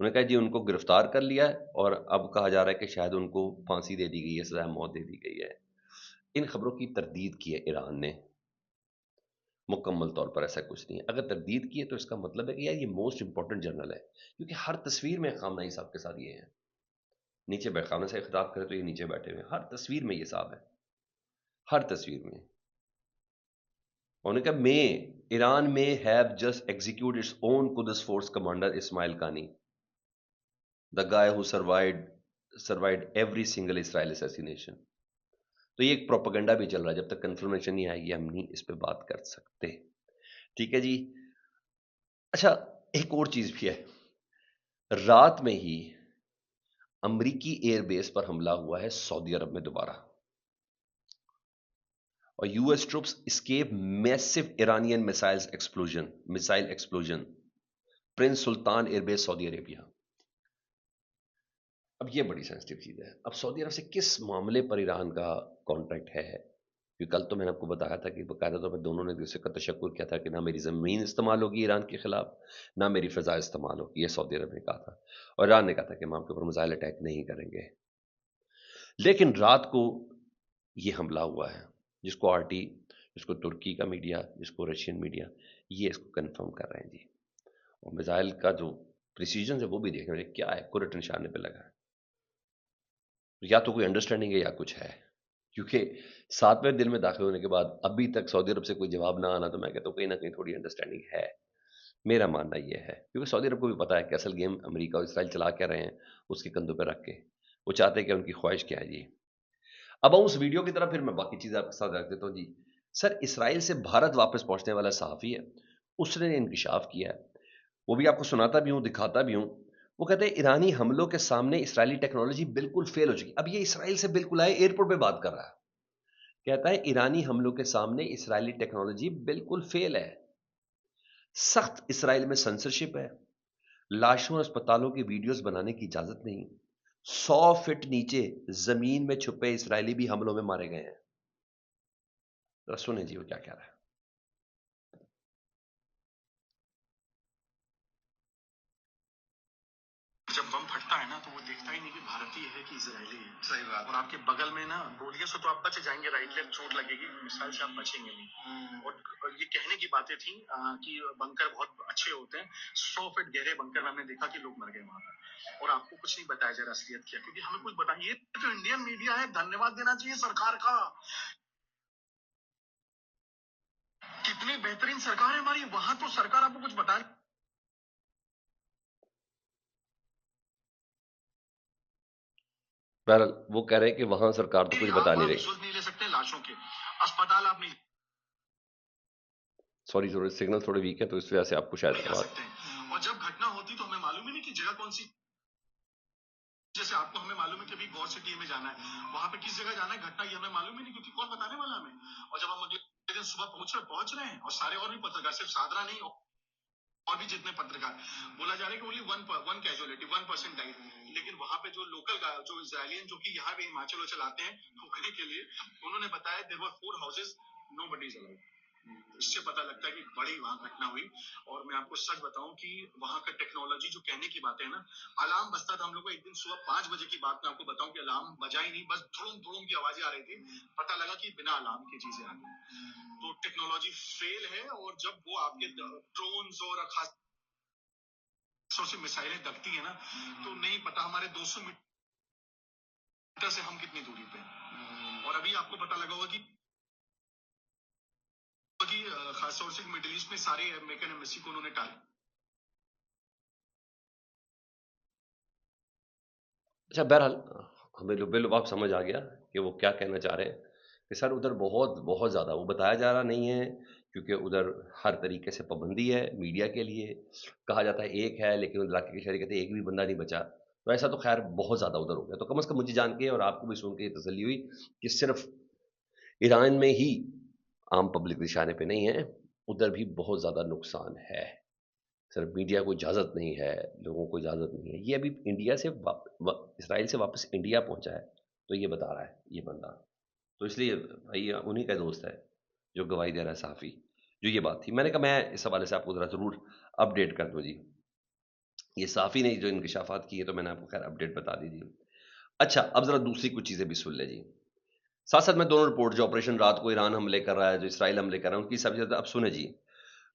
انہوں نے کہا جی ان کو گرفتار کر لیا ہے اور اب کہا جا رہا ہے کہ شاید ان کو پھانسی دے دی گئی ہے، سزائے موت دے دی گئی ہے۔ ان خبروں کی تردید کی ہے ایران نے، مکمل طور پر ایسا کچھ نہیں ہے۔ اگر تردید کی ہے تو اس کا مطلب ہے کہ یار یہ موسٹ امپورٹنٹ جرنل ہے، کیونکہ ہر تصویر میں خامنہ ای صاحب کے ساتھ یہ ہیں، نیچے خامنہ سے خطاب کرے تو یہ نیچے بیٹھے ہوئے ہیں، ہر تصویر میں یہ صاحب ہے، ہر تصویر میں۔ انہوں نے کہا ایران میں have just execute its own قدس فورس کمانڈر اسماعیل قانی، دا گائے ہو سروائڈ ایوری سنگل اسرائیل اسیسینیشن۔ تو یہ ایک پروپیگنڈا بھی چل رہا ہے، جب تک کنفرمیشن نہیں آئے گی ہم نہیں اس پہ بات کر سکتے، ٹھیک ہے جی۔ اچھا ایک اور چیز بھی ہے، رات میں ہی امریکی ایئر بیس پر حملہ ہوا ہے سعودی عرب میں دوبارہ، اور یو ایس ٹروپس اسکیپ میسو ایرانین میسائل ایکسپلوژن پرنس سلطان ایئر بیس سعودی عربیہ۔ اب یہ بڑی سینسٹیو چیز ہے، اب سعودی عرب سے کس معاملے پر ایران کا کانٹریکٹ ہے؟ کیونکہ کل تو میں نے آپ کو بتایا تھا کہ باقاعدہ طور پر دونوں نے دوسرے کا تشکر کیا تھا کہ نہ میری زمین استعمال ہوگی ایران کے خلاف، نہ میری فضا استعمال ہوگی، یہ سعودی عرب نے کہا تھا، اور ایران نے کہا تھا کہ ہم آپ کے اوپر میزائل اٹیک نہیں کریں گے۔ لیکن رات کو یہ حملہ ہوا ہے، جس کو آر ٹی، جس کو ترکی کا میڈیا، جس کو رشین میڈیا، یہ اس کو کنفرم کر رہے ہیں جی، اور میزائل کا جو پریسیجن ہے وہ بھی دیکھ رہے ہیں کیا ہے، کرٹ نشانے پہ لگا ہے، یا تو کوئی انڈرسٹینڈنگ ہے یا کچھ ہے، کیونکہ 7ویں دن میں داخل ہونے کے بعد ابھی تک سعودی عرب سے کوئی جواب نہ آنا، تو میں کہتا ہوں کہیں نہ کہیں تھوڑی انڈرسٹینڈنگ ہے، میرا ماننا یہ ہے، کیونکہ سعودی عرب کو بھی پتا ہے کہ اصل گیم امریکہ اور اسرائیل چلا کے رہے ہیں اس کے کندھوں پہ رکھ کے، وہ چاہتے ہیں کہ ان کی خواہش کیا ہے جی۔ اب اس ویڈیو کی طرف پھر میں باقی چیزیں آپ کے ساتھ رکھ دیتا ہوں جی۔ سر اسرائیل سے بھارت واپس پہنچنے والا صحافی ہے، اس نے انکشاف کیا ہے، وہ بھی آپ کو سناتا بھی ہوں، دکھاتا بھی ہوں۔ وہ کہتے ہیں ایرانی حملوں کے سامنے اسرائیلی ٹیکنالوجی بالکل فیل ہو چکی۔ اب یہ اسرائیل سے بالکل آئے، ایئرپورٹ پہ بات کر رہا ہے، کہتا ہے ایرانی حملوں کے سامنے اسرائیلی ٹیکنالوجی بالکل فیل ہے، سخت اسرائیل میں سنسرشپ ہے، لاشوں اور اسپتالوں کی ویڈیوز بنانے کی اجازت نہیں، 100 فٹ نیچے زمین میں چھپے اسرائیلی بھی حملوں میں مارے گئے ہیں۔ ذرا سنیں جی وہ کیا کہہ رہا ہے۔ جب بم پھٹتا ہے نا تو وہ دیکھتا ہی نہیں کہ بھارتی ہے کہ اسرائیلی ہے، صحیح بات، اور آپ کے بغل میں نا گولیوں سے تو آپ بچ جائیں گے، رائٹ لیفٹ چوٹ لگے گی، مثال سے آپ بچیں گے نہیں۔ اور یہ کہنے کی باتیں تھیں کہ بنکر بہت اچھے ہوتے ہیں، 100 فٹ گہرے بنکر میں ہم نے دیکھا کہ لوگ مر گئے وہاں پر، اور آپ کو کچھ نہیں بتایا جا رہا اصلیت کیا، کیونکہ ہمیں کچھ بتائیں، یہ تو انڈین میڈیا ہے، دھنیہ واد دینا چاہیے سرکار کا، کتنی بہترین سرکار ہے ہماری، وہاں تو سرکار آپ کو کچھ بتائے۔ بہرحال وہ کہہ رہے ہیں کہ وہاں سرکار تو کچھ بتا نہیں رہی۔ ویژوئل نہیں لے سکتے لاشوں کے، اسپتال آپ نہیں سوری سگنل تھوڑے ویک ہے تو اس وجہ سے آپ کو شاید جا سکتے ہیں، اور جب گھٹنا ہوتی تو ہمیں معلوم ہی نہیں کہ جگہ کون سی، جیسے آپ کو ہمیں معلوم ہے کہ ابھی گور سٹی میں جانا ہے، وہاں پہ کس جگہ جانا ہے گھٹنا یہ ہمیں معلوم ہی نہیں، کیونکہ کون بتانے والا ہمیں، اور جب ہم اگلے دن صبح پہنچ رہے ہیں، اور سارے اور بھی پترکار، صرف سادرا نہیں اور بھی جتنے پترکار، بولا جا رہا ہے کہ only one casualty 1% ڈائیڈ، لیکن وہاں پہ جو لوکل جو اسرائیلین جو کہ یہاں پہ ہماچل وچل آتے ہیں ٹھوکنے کے لیے، انہوں نے بتایا there were 4 houses, nobody is alive۔ اس سے پتہ لگتا ہے کہ بڑی وہاں گھٹنا ہوئی، اور میں آپ کو سچ بتاؤں کہ وہاں کا ٹیکنالوجی جو کہنے کی بات ہے نا، الارم بجتا تھا ہم لوگ کو، ایک دن صبح 5 بجے کی بات میں آپ کو بتاؤں کہ الارم بجا ہی نہیں، بس دھڑوم دھڑوم کی آوازیں آ رہی تھی، پتہ لگا کہ بنا الارم کی چیزیں آ گئی، تو ٹیکنالوجی فیل ہے، اور جب وہ آپ کے ڈرونز اور خاص سے میسائلیں دکھتی ہیں نا، تو نہیں پتا ہمارے 200 میٹر سے ہم کتنی دوری پہ ہیں، اور ابھی آپ کو پتا لگا ہوگا کہ خاص طور سے مڈل ایسٹ میں سارے امریکن ایمبیسی کو انہوں نے ٹارگیٹ۔ اچھا بہرحال ہمیں آپ سمجھ آ گیا کہ وہ کیا کہنا چاہ رہے ہیں، کہ سر ادھر بہت بہت زیادہ وہ بتایا جا رہا نہیں ہے، کیونکہ ادھر ہر طریقے سے پابندی ہے میڈیا کے لیے، کہا جاتا ہے ایک ہے لیکن علاقے کے شہری کہتے ہیں ایک بھی بندہ نہیں بچا، تو ایسا تو خیر بہت زیادہ ادھر ہو گیا، تو کم از کم مجھے جان کے اور آپ کو بھی سن کے یہ تسلی ہوئی کہ صرف ایران میں ہی عام پبلک نشانے پہ نہیں ہے، ادھر بھی بہت زیادہ نقصان ہے، صرف میڈیا کو اجازت نہیں ہے، لوگوں کو اجازت نہیں ہے، یہ ابھی انڈیا سے اسرائیل سے واپس انڈیا پہنچا ہے تو یہ بتا رہا ہے یہ بندہ، تو اس لیے بھائی انہی کا دوست ہے جو گواہی دے رہا ہے صحافی، جو یہ بات تھی، میں نے کہا میں اس حوالے سے آپ کو ذرا ضرور اپڈیٹ کر دوں جی۔ یہ صافی نے جو انکشافات کیے تو میں نے آپ کو خیر اپڈیٹ بتا دی تھی. اچھا اب ذرا دوسری کچھ چیزیں بھی سن لیں جی. ساتھ ساتھ میں دونوں رپورٹ جو آپریشن رات کو ایران حملے کر رہا ہے جو اسرائیل حملے کر رہا ہے ان کی سب سے زیادہ اب سنیں جی.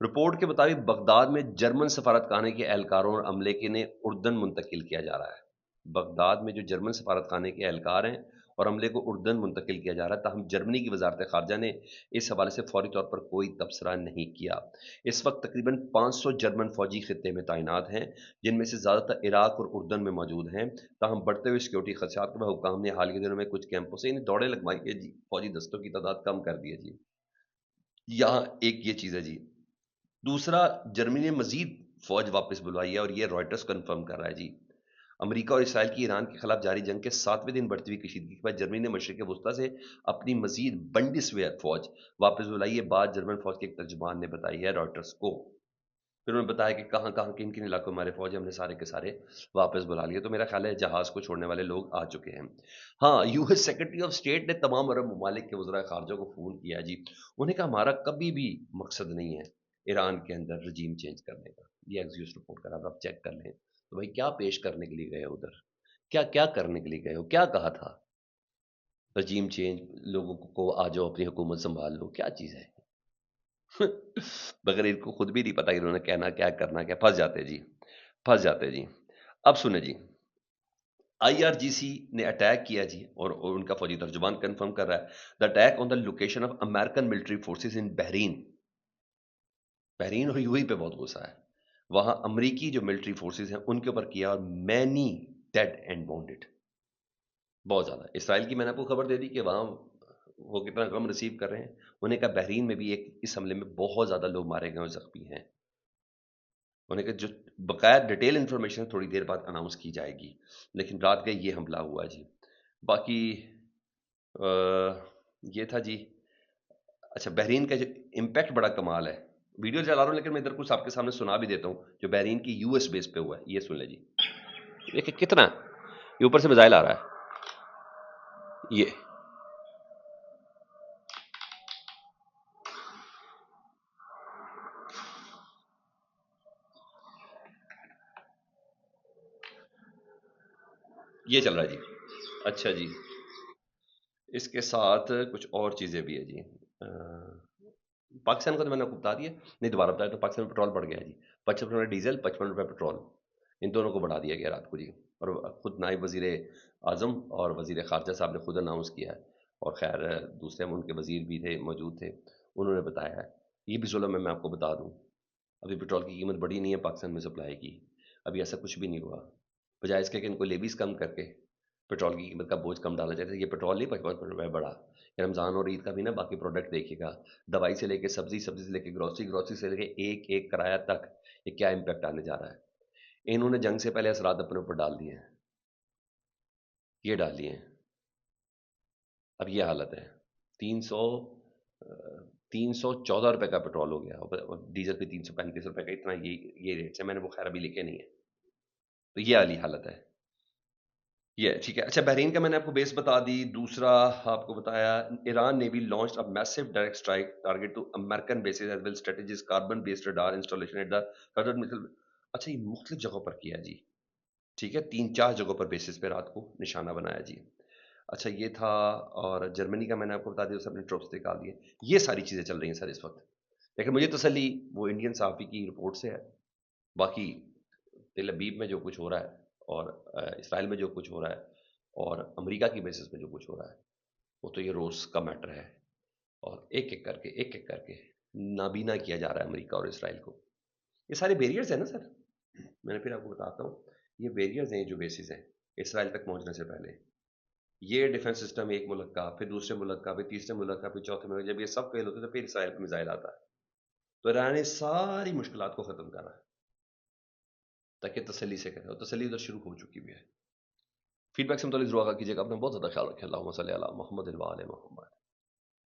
رپورٹ کے مطابق بغداد میں جرمن سفارت خانے کے اہلکاروں اور عملے کے نے اردن منتقل کیا جا رہا ہے. بغداد میں جو جرمن سفارت خانے کے اہلکار ہیں اور عملے کو اردن منتقل کیا جا رہا ہے، تاہم جرمنی کی وزارت خارجہ نے اس حوالے سے فوری طور پر کوئی تبصرہ نہیں کیا. اس وقت تقریباً 500 جرمن فوجی خطے میں تعینات ہیں جن میں سے زیادہ تر عراق اور اردن میں موجود ہیں. تاہم بڑھتے ہوئے سیکورٹی خدشات کے بعد حکام نے حال کے دنوں میں کچھ کیمپوں سے انہیں دوڑے لگوائی ہے جی، فوجی دستوں کی تعداد کم کر دی ہے جی. یہاں ایک یہ چیز ہے جی. دوسرا، جرمنی نے مزید فوج واپس بلوائی ہے اور یہ رائٹرز کنفرم کر رہا ہے جی. امریکہ اور اسرائیل کی ایران کے خلاف جاری جنگ کے 7ویں دن بڑھتی ہوئی کشیدگی کے بعد جرمنی نے مشرق وسطیٰ سے اپنی مزید بنڈسویر فوج واپس بلائی ہے. بات جرمن فوج کے ایک ترجمان نے بتائی ہے رائٹرز کو. پھر انہوں نے بتایا کہ کہاں کہاں کن کن علاقوں میں ہمارے فوج ہم نے سارے کے سارے واپس بلا لیے. تو میرا خیال ہے جہاز کو چھوڑنے والے لوگ آ چکے ہیں. ہاں، U S secretary of state نے تمام عرب ممالک کے وزراء خارجہ کو فون کیا جی. انہوں نے کہا ہمارا کبھی بھی مقصد نہیں ہے ایران کے اندر رجیم چینج کرنے کا. یہ ایکزیوس رپورٹ کر آپ چیک کر لیں تو بھائی کیا پیش کرنے کے لیے گئے ہو ادھر، کیا کیا کرنے کے لیے گئے ہو، کیا کہا تھا رجیم چینج، لوگوں کو آ جاؤ اپنی حکومت سنبھال لو، کیا چیز ہے مگر ان کو خود بھی نہیں پتا کہ انہوں نے کہنا کیا کرنا کیا. پھنس جاتے جی، پھنس جاتے جی. اب سنیں جی، آئی آر جی سی نے اٹیک کیا جی اور ان کا فوجی ترجمان کنفرم کر رہا ہے the attack on the location of American military forces in Bahrain. Bahrain اور یوئی پہ بہت غصہ ہے. وہاں امریکی جو ملٹری فورسز ہیں ان کے اوپر کیا اور مینی ڈیڈ اینڈ بونڈڈ، بہت زیادہ. اسرائیل کی میں نے آپ کو خبر دے دی کہ وہاں وہ کتنا غم ریسیو کر رہے ہیں. انہیں کہا بحرین میں بھی ایک اس حملے میں بہت زیادہ لوگ مارے گئے اور زخمی ہیں. انہیں کہا جو بقایا ڈیٹیل انفارمیشن تھوڑی دیر بعد اناؤنس کی جائے گی. لیکن رات کا یہ حملہ ہوا جی. باقی یہ تھا جی. اچھا، بحرین کا جو امپیکٹ بڑا کمال ہے. ویڈیو چلا رہا ہوں لیکن میں ادھر کچھ آپ کے سامنے سنا بھی دیتا ہوں جو بحرین کی یو ایس بیس پہ ہوا ہے. یہ سن لیں جی. دیکھیں کتنا یہ اوپر سے میزائل آ رہا ہے. یہ چل رہا ہے جی. اچھا جی، اس کے ساتھ کچھ اور چیزیں بھی ہیں جی. پاکستان کا تو میں نے آپ کو بتا دیا، نہیں دوبارہ بتایا تو پاکستان میں پٹرول بڑھ گیا ہے جی. 55 روپے ڈیزل، 55 روپے پٹرول، ان دونوں کو بڑھا دیا گیا رات کو جی. اور خود نائب وزیر اعظم اور وزیر خارجہ صاحب نے خود اناؤنس کیا ہے. اور خیر دوسرے ان کے وزیر بھی تھے موجود تھے، انہوں نے بتایا ہے. یہ بھی ظلم ہے، میں آپ کو بتا دوں. ابھی پٹرول کی قیمت بڑھی نہیں ہے پاکستان میں سپلائی کی، ابھی ایسا کچھ بھی نہیں ہوا. بجائے اس کے کہ ان کو لیویز کم کر کے پیٹرول کی قیمت کا بوجھ کم ڈالا جاتا ہے. یہ پیٹرول نہیں 55 روپے بڑھا. رمضان اور عید کا بھی نا باقی پروڈکٹ دیکھیے گا، دوائی سے لے کے سبزی، سبزی سے لے کے گروسری، گروسری سے لے کے ایک ایک کرایہ تک، یہ کیا امپیکٹ آنے جا رہا ہے. انہوں نے جنگ سے پہلے اثرات اپنے اوپر ڈال دیے ہیں، یہ ڈال دیے ہیں. اب یہ حالت ہے. 300 314 روپے کا پیٹرول ہو گیا اور ڈیزل پہ 335 روپے کا. اتنا یہ ریٹس ہے. میں نے وہ خیر ابھی لکھے نہیں ہے. تو یہ والی حالت ہے. یہ ٹھیک ہے. اچھا، بحرین کا میں نے آپ کو بیس بتا دی. دوسرا آپ کو بتایا ایران نے بھی launch a massive direct strike target to American bases as well strategies carbon based radar installation at the further مثل. اچھا، یہ مختلف جگہوں پر کیا جی. ٹھیک ہے، 3-4 جگہوں پر بیسز پہ رات کو نشانہ بنایا جی. اچھا یہ تھا. اور جرمنی کا میں نے آپ کو بتا دیا، اس اپنے ٹروپس نکال دیے. یہ ساری چیزیں چل رہی ہیں سر اس وقت. لیکن مجھے تسلی وہ انڈین صحافی کی رپورٹ سے ہے. باقی تل ابیب میں جو کچھ ہو رہا ہے اور اسرائیل میں جو کچھ ہو رہا ہے اور امریکہ کی بیسس پہ جو کچھ ہو رہا ہے وہ تو یہ روز کا میٹر ہے. اور ایک ایک کر کے ایک ایک کر کے نابینا کیا جا رہا ہے امریکہ اور اسرائیل کو. یہ سارے بیریئرز ہیں نا سر. میں نے پھر آپ کو بتاتا ہوں، یہ بیریئرز ہیں جو بیسز ہیں اسرائیل تک پہنچنے سے پہلے. یہ ڈیفنس سسٹم ایک ملک کا، پھر دوسرے ملک کا، پھر تیسرے ملک کا، پھر چوتھے ملک. جب یہ سب فیل ہوتے تو پھر اسرائیل پہ میزائل آتا ہے. تو ایران نے ساری مشکلات کو ختم کرا ہے تاکہ تسلی سے کرے، اور تسلی ادھر شروع ہو چکی بھی ہے. فیڈ بیک سے متعلق ضرور آگاہ کیجیے گا. اپنا بہت زیادہ خیال رکھیں. اللہم صلی علی محمد و علی محمد.